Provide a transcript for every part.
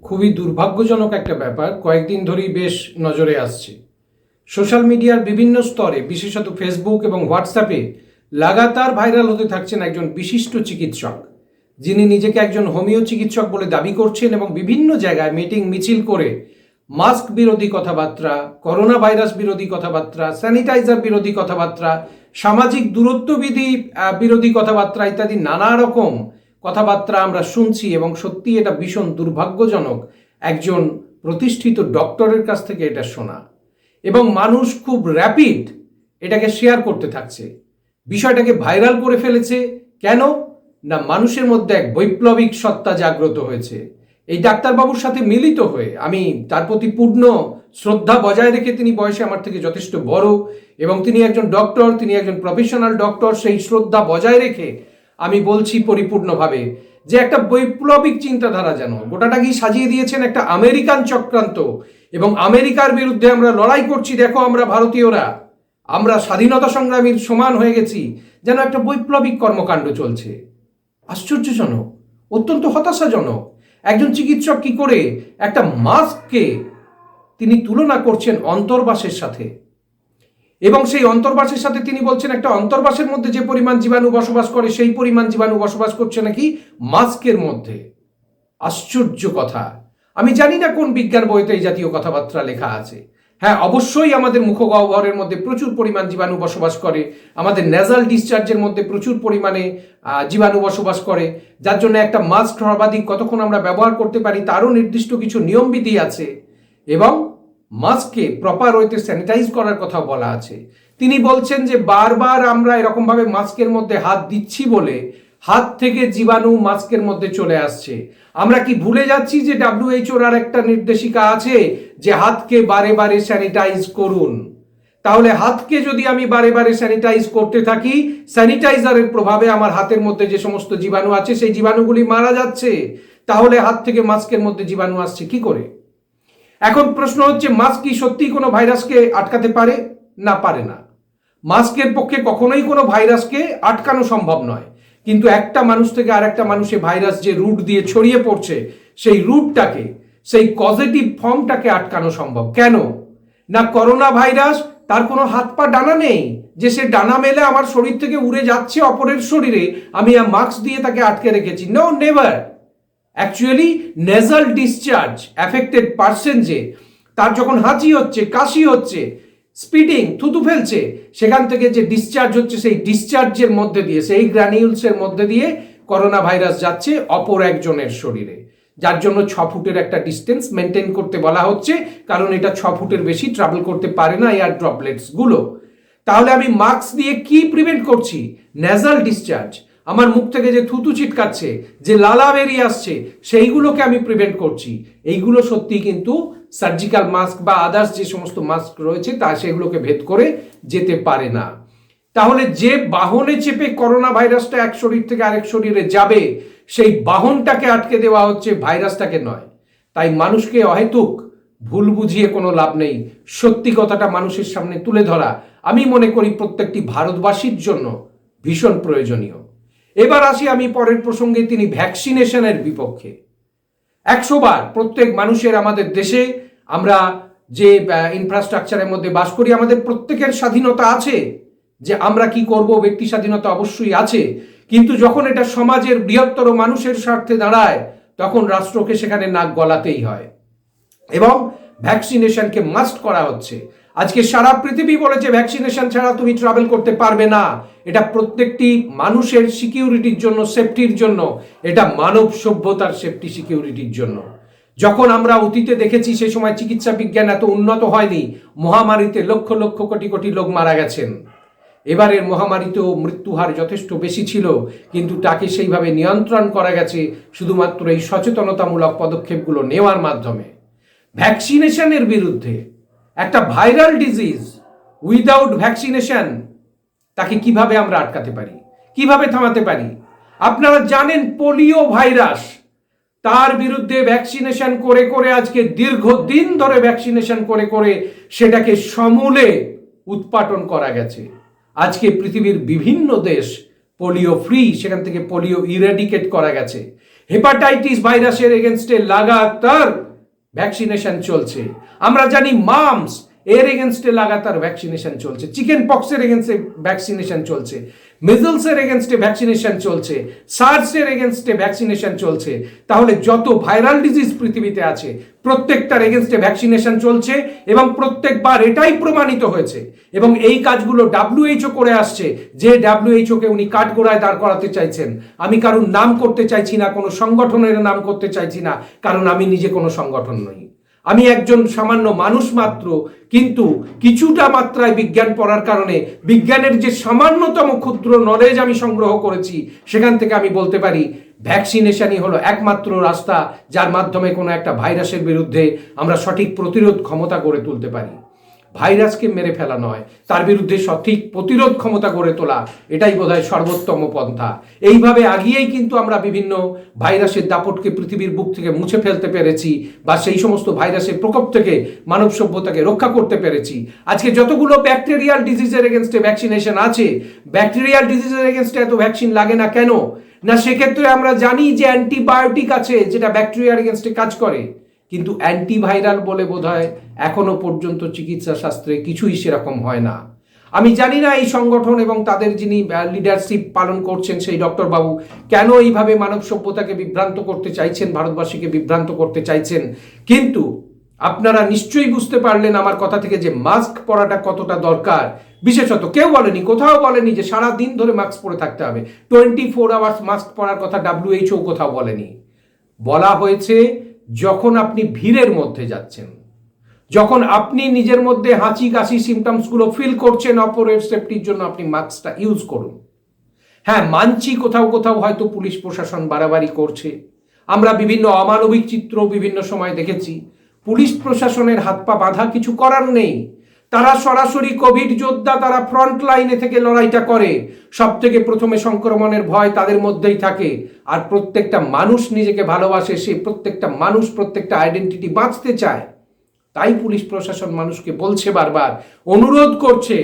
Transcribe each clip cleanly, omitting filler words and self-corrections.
খুবই দুর্ভাগ্যজনক একটা ব্যাপার কয়েকদিন ধরেই বেশ নজরে আসছে। সোশ্যাল মিডিয়ার বিভিন্ন স্তরে, বিশেষত ফেসবুক এবং হোয়াটসঅ্যাপে লাগাতার ভাইরাল হতে থাকছেন একজন বিশিষ্ট চিকিৎসক, যিনি নিজেকে একজন হোমিও চিকিৎসক বলে দাবি করছেন এবং বিভিন্ন জায়গায় মিটিং মিছিল করে মাস্ক বিরোধী কথাবার্তা, করোনা ভাইরাস বিরোধী কথাবার্তা, স্যানিটাইজার বিরোধী কথাবার্তা, সামাজিক দূরত্ব বিধি বিরোধী কথাবার্তা ইত্যাদি নানা রকম কথাবার্তা আমরা শুনছি এবং সত্যি এটা ভীষণ দুর্ভাগ্যজনক একজন প্রতিষ্ঠিত ডক্টরের কাছ থেকে এটা শোনা। এবং মানুষ খুব র্যাপিড এটাকে শেয়ার করতে থাকছে, বিষয়টাকে ভাইরাল করে ফেলেছে। কেন না, মানুষের মধ্যে এক বৈপ্লবিক সত্তা জাগ্রত হয়েছে। এই ডাক্তারবাবুর সাথে মিলিত হয়ে আমি তার প্রতি পূর্ণ শ্রদ্ধা বজায় রেখে, তিনি বয়সে আমার থেকে যথেষ্ট বড় এবং তিনি একজন ডক্টর, তিনি একজন প্রফেশনাল ডক্টর, সেই শ্রদ্ধা বজায় রেখে আমি বলছি পরিপূর্ণভাবে যে একটা বৈপ্লবিক চিন্তাধারা যেন গোটাটাকেই সাজিয়ে দিয়েছেন একটা আমেরিকান চক্রান্ত, এবং আমেরিকার বিরুদ্ধে আমরা লড়াই করছি, দেখো আমরা ভারতীয়রা, আমরা স্বাধীনতা সংগ্রামীর সমান হয়ে গেছি, যেন একটা বৈপ্লবিক কর্মকাণ্ড চলছে। আশ্চর্যজনক, অত্যন্ত হতাশাজনক। একজন চিকিৎসক কি করে একটা মাস্ককে তিনি তুলনা করছেন অন্তর্বাসের সাথে, এবং সেই অন্তর্বাসের সাথে তিনি বলছেন একটা অন্তর্বাসের মধ্যে যে পরিমাণ জীবাণু বসবাস করে সেই পরিমাণ জীবাণু বসবাস করছে নাকি মাস্কের মধ্যে। আশ্চর্য কথা। আমি জানি না কোন বিজ্ঞান বইতে এই জাতীয় কথাবার্তা লেখা আছে। হ্যাঁ, অবশ্যই আমাদের মুখগহ্বরের মধ্যে প্রচুর পরিমাণ জীবাণু বসবাস করে, আমাদের নেজাল ডিসচার্জের মধ্যে প্রচুর পরিমাণে জীবাণু বসবাস করে, যার জন্য একটা মাস্ক সর্বাধিক কতক্ষণ আমরা ব্যবহার করতে পারি তারও নির্দিষ্ট কিছু নিয়মবিধি আছে, এবং মাস্ককে প্রপার ওয়েতে স্যানিটাইজ করার কথা বলা আছে। তিনি বলছেন যে বারবার আমরা এরকমভাবে মাস্কের মধ্যে হাত দিচ্ছি বলে হাত থেকে জীবাণু মাস্কের মধ্যে চলে আসছে। আমরা কি ভুলে যাচ্ছি যে WHO আর একটা নির্দেশিকা আছে যে হাতকে বারে বারে স্যানিটাইজ করুন? তাহলে হাতকে যদি আমি বারে বারে স্যানিটাইজ করতে থাকি, স্যানিটাইজারের প্রভাবে আমার হাতের মধ্যে যে সমস্ত জীবাণু আছে সেই জীবাণুগুলি মারা যাচ্ছে। তাহলে হাত থেকে মাস্কের মধ্যে জীবাণু আসছে কি করে? এখন প্রশ্ন হচ্ছে, মাস্ক কি সত্যি কোনো ভাইরাসকে আটকাতে পারে? না, পারে না। মাস্কের পক্ষে কখনোই কোনো ভাইরাসকে আটকানো সম্ভব নয়, কিন্তু একটা মানুষ থেকে আরেকটা মানুষে ভাইরাস যে রুট দিয়ে ছড়িয়ে পড়ছে সেই রুটটাকে, সেই পজিটিভ ফর্মটাকে আটকানো সম্ভব। কেন না, করোনা ভাইরাস তার কোনো হাত পা ডানা নেই যে সে ডানা মেলে আমার শরীর থেকে উড়ে যাচ্ছে অপরের শরীরে, আমি মাস্ক দিয়ে তাকে আটকে রেখেছি। No, never. Actually nasal discharge affected person, যে তার যখন হাঁচি হচ্ছে, কাশি হচ্ছে, স্পিডিং, থুতু ফেলছে, সেখান থেকে যে ডিসচার্জ হচ্ছে সেই ডিসচার্জের মধ্যে দিয়ে, সেই গ্র্যানিউলসের মধ্যে দিয়ে করোনা ভাইরাস যাচ্ছে অপর একজনের শরীরে, যার জন্য 6 ফুটের একটা ডিস্টেন্স মেনটেন করতে বলা হচ্ছে, কারণ এটা 6 ফুটের বেশি ট্রাভেল করতে পারে না এয়ার ড্রপলেটস গুলো। তাহলে আমি মাস্ক দিয়ে কি প্রিভেন্ট করছি? নেজাল ডিসচার্জ, আমার মুখ থেকে যে থুতু ছিটকাচ্ছে, যে লালা বেরিয়ে আসছে, সেইগুলোকে আমি প্রিভেন্ট করছি। এইগুলো সত্যি কিন্তু সার্জিক্যাল মাস্ক বা আদার্স যে সমস্ত মাস্ক রয়েছে তা সেগুলোকে ভেদ করে যেতে পারে না। তাহলে যে বাহনে চেপে করোনা ভাইরাসটা এক শরীর থেকে আরেক শরীরে যাবে, সেই বাহনটাকে আটকে দেওয়া হচ্ছে, ভাইরাসটাকে নয়। তাই মানুষকে অহেতুক ভুল বুঝিয়ে কোনো লাভ নেই। সত্যি কথাটা মানুষের সামনে তুলে ধরা আমি মনে করি প্রত্যেকটি ভারতবাসীর জন্য ভীষণ প্রয়োজনীয়। এবার আসি আমি পরের প্রসঙ্গে, তিনি ভ্যাকসিনেশনের বিপক্ষে। 100 বার প্রত্যেক মানুষের, আমাদের দেশে আমরা যে ইনফ্রাস্ট্রাকচারের মধ্যে বাস করি, আমাদের প্রত্যেকের স্বাধীনতা আছে যে আমরা কি করব, ব্যক্তি স্বাধীনতা অবশ্যই আছে, কিন্তু যখন এটা সমাজের বৃহত্তর মানুষের স্বার্থে দাঁড়ায় তখন রাষ্ট্রকে সেখানে নাক গলাতেই হয়, এবং ভ্যাকসিনেশনকে মাস্ট করা হচ্ছে। আজকে সারা পৃথিবী বলেছে ভ্যাকসিনেশন ছাড়া তুমি ট্রাভেল করতে পারবে না। এটা প্রত্যেকটি মানুষের সিকিউরিটির জন্য, সেফটির জন্য, এটা মানব সভ্যতার সেফটি সিকিউরিটির জন্য। যখন আমরা অতীতে দেখেছি সেই সময় চিকিৎসা বিজ্ঞান এত উন্নত হয়নি, মহামারীতে লক্ষ লক্ষ কোটি কোটি লোক মারা গেছেন। এবারের মহামারীতেও মৃত্যুহার যথেষ্ট বেশি ছিল, কিন্তু তাকে সেইভাবে নিয়ন্ত্রণ করা গেছে শুধুমাত্র এই সচেতনতামূলক পদক্ষেপগুলো নেওয়ার মাধ্যমে। ভ্যাকসিনেশনের বিরুদ্ধে একটা ভাইরাল ডিজিজ উইদাউট ভ্যাকসিনেশন, তাকে কিভাবে আমরা আটকাতে পারি, কিভাবে থামাতে পারি? আপনারা জানেন পোলিও ভাইরাস, তার বিরুদ্ধে ভ্যাকসিনেশন করে করে আজকে দীর্ঘদিন ধরে ভ্যাকসিনেশন করে করে সেটাকে সমূলে উৎপাটন করা গেছে। আজকে পৃথিবীর বিভিন্ন দেশ পোলিও ফ্রি, সেখান থেকে পোলিও ইরেডিকেট করা গেছে। হেপাটাইটিস ভাইরাসের এগেনস্টে লাগাতার ভ্যাকসিনেশন চলছে। আমরা জানি মামস এর এগেনস্টে লাগাতার ভ্যাকসিনেশন চলছে, চিকেন পক্সের এগেনস্টে ভ্যাকসিনেশন চলছে, মিজলসের এগেনস্টে ভ্যাকসিনেশন চলছে, সার্সের এগেনস্টে ভ্যাকসিনেশন চলছে। তাহলে যত ভাইরাল ডিজিজ পৃথিবীতে আছে প্রত্যেকটার এগেনস্টে ভ্যাকসিনেশন চলছে এবং প্রত্যেকবার এটাই প্রমাণিত হয়েছে। এবং এই কাজগুলো WHO করে আসছে, যে WHO কে উনি কাঠগোড়ায় দাঁড় করাতে চাইছেন। আমি কারণ নাম করতে চাইছি না, কোনো সংগঠনের নাম করতে চাইছি না, কারণ আমি নিজে কোনো সংগঠন নই। আমি একজন সামান্য মানুষ মাত্র, কিন্তু কিছুটা মাত্রায় বিজ্ঞান পড়ার কারণে বিজ্ঞানের যে সামান্যতম ক্ষুদ্র নলেজ আমি সংগ্রহ করেছি, সেখান থেকে আমি বলতে পারি ভ্যাকসিনেশনই হলো একমাত্র রাস্তা যার মাধ্যমে কোনো একটা ভাইরাসের বিরুদ্ধে আমরা সঠিক প্রতিরোধ ক্ষমতা গড়ে তুলতে পারি। ভাইরাসকে মেরে ফেলা নয়, তার বিরুদ্ধে সঠিক প্রতিরোধ ক্ষমতা গড়ে তোলা, এটাই বোধহয় সর্বোত্তম পন্থা। এইভাবে আগিয়েই কিন্তু আমরা বিভিন্ন ভাইরাসের দাপটকে পৃথিবীর বুক থেকে মুছে ফেলতে পেরেছি, বা সেই সমস্ত ভাইরাসের প্রকোপ থেকে মানব সভ্যতাকে রক্ষা করতে পেরেছি। আজকে যতগুলো ব্যাকটেরিয়াল ডিজিজের এগেনস্টে ভ্যাকসিনেশন আছে, ব্যাকটেরিয়াল ডিজিজের এগেনস্টে এত ভ্যাকসিন লাগে না কেন? না, সেক্ষেত্রে আমরা জানি যে অ্যান্টিবায়োটিক আছে যেটা ব্যাকটেরিয়ার এগেনস্টে কাজ করে, কিন্তু অ্যান্টিভাইরাল বলে বোধহয় এখনো পর্যন্ত চিকিৎসা শাস্ত্রে কিছুই সেরকম হয় না। আমি জানি না এই সংগঠন এবং তাদের যিনি লিডারশিপ পালন করছেন সেই ডক্টর বাবু কেন এইভাবে মানব সভ্যতাকে বিভ্রান্ত করতে চাইছেন, ভারতবাসীকে বিভ্রান্ত করতে চাইছেন। কিন্তু আপনারা নিশ্চয়ই বুঝতে পারলেন আমার কথা থেকে যে মাস্ক পরাটা কতটা দরকার। বিশেষত কেউ বলেনি, কোথাও বলেনি যে সারা দিন ধরে মাস্ক পরে থাকতে হবে, 24 আওয়ার্স মাস্ক পরার কথা WHO কোথাও বলেনি। বলা হয়েছে যখন আপনি ভিড়ের মধ্যে যাচ্ছেন, যখন আপনি নিজের মধ্যে হাঁচি কাশি সিমটমসগুলো ফিল করছেন, অপরের সেফটির জন্য আপনি মাস্কটা ইউজ করুন। হ্যাঁ, মানছি কোথাও কোথাও হয়তো পুলিশ প্রশাসন বাড়াবাড়ি করছে। আমরা বিভিন্ন অমানবিক চিত্র বিভিন্ন সময় দেখেছি। পুলিশ প্রশাসনের হাত পা বাঁধা, কিছু করার নেই। তারা সরাসরি কোভিড যোদ্ধা, তারা ফ্রন্ট লাইনে থেকে লড়াইটা করে। সব থেকে প্রথমে সংক্রমণের ভয় তাদের মধ্যেই থাকে। আর প্রত্যেকটা মানুষ নিজেকে ভালোবাসে, সে প্রত্যেকটা মানুষ প্রত্যেকটা আইডেন্টিটি বাঁচতে চায়। তাই পুলিশ প্রশাসন মানুষকে বলছে, বারবার অনুরোধ করছে,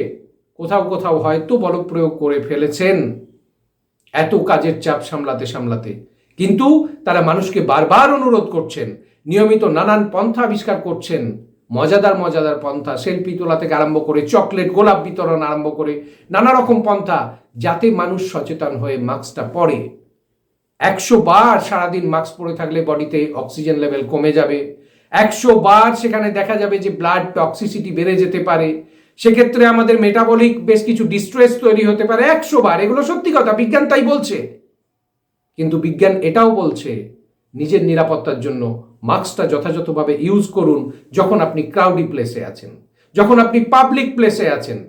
কোথাও কোথাও হয়তো বলপ্রয়োগ করে ফেলেছেন এত কাজের চাপ সামলাতে সামলাতে, কিন্তু তারা মানুষকে বারবার অনুরোধ করছেন, নিয়মিত নানান পন্থা আবিষ্কার করছেন, মজাদার মজাদার পন্থা, সেলফি তোলা থেকে আরম্ভ করে চকলেট গোলাপ বিতরণ আরম্ভ করে নানা রকম পন্থা, যাতে মানুষ সচেতন হয়ে মাস্কটা পরে। 100 বার সারাদিন মাস্ক পরে থাকলে বডিতে অক্সিজেন লেভেল কমে যাবে। 100 বার সেখানে দেখা যাবে যে ব্লাড টক্সিসিটি বেড়ে যেতে পারে। সেক্ষেত্রে আমাদের মেটাবলিক বেশ কিছু ডিস্ট্রেস তৈরি হতে পারে। 100 বার, এগুলো সত্যি কথা, বিজ্ঞান তাই বলছে। কিন্তু বিজ্ঞান এটাও বলছে নিজের নিরাপত্তার জন্য মাস্কটা যথাযথভাবে ইউজ করুন। যখন আপনি ক্রাউডি প্লেসে আছেন, যখন আপনি পাবলিক প্লেসে আছেন,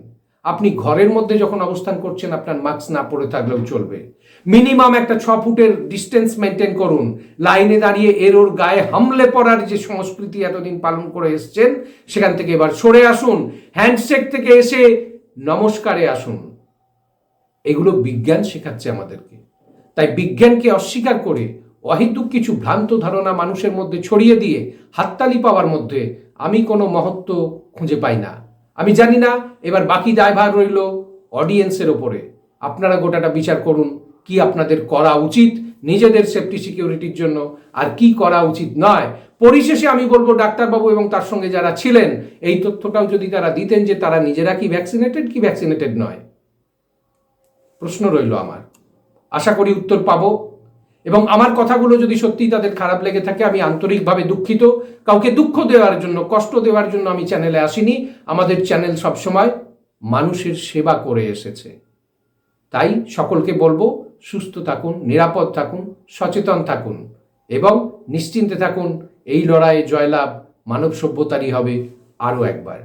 আপনি ঘরের মধ্যে যখন অবস্থান করছেন, আপনার মাস্ক না পরে থাকলেও চলবে। মিনিমাম একটা 6 ফুটের ডিস্টেন্স মেনটেন করুন। লাইনে দাঁড়িয়ে ওর গায়ে হামলে পড়ার যে সংস্কৃতি এতদিন পালন করে এসছেন, সেখান থেকে এবার সরে আসুন। হ্যান্ডশেক থেকে এসে নমস্কারে আসুন। এগুলো বিজ্ঞান শেখাচ্ছে আমাদেরকে। তাই বিজ্ঞানকে অস্বীকার করে অহেতুক কিছু ভ্রান্ত ধারণা মানুষের মধ্যে ছড়িয়ে দিয়ে হাততালি পাওয়ার মধ্যে আমি কোনো মহত্ব খুঁজে পাই না। আমি জানি না, এবার বাকি দায়ভার রইল অডিয়েন্সের ওপরে। আপনারা গোটাটা বিচার করুন কি আপনাদের করা উচিত নিজেদের সেফটি সিকিউরিটির জন্য, আর কি করা উচিত নয়। পরিশেষে আমি বলবো, ডাক্তারবাবু এবং তার সঙ্গে যারা ছিলেন, এই তথ্যটাও যদি তারা দিতেন যে তারা নিজেরা কি ভ্যাকসিনেটেড নয়। প্রশ্ন রইল আমার, আশা করি উত্তর পাবো। এবং আমার কথাগুলো যদি সত্যি তাদের খারাপ লেগে থাকে, আমি আন্তরিকভাবে দুঃখিত। কাউকে দুঃখ দেওয়ার জন্য, কষ্ট দেওয়ার জন্য আমি চ্যানেলে আসিনি। আমাদের চ্যানেল সবসময় মানুষের সেবা করে এসেছে। তাই সকলকে বলবো, সুস্থ থাকুন, নিরাপদ থাকুন, সচেতন থাকুন এবং নিশ্চিন্তে থাকুন। এই লড়াইয়ে জয়লাভ মানব সভ্যতারই হবে আরও একবার।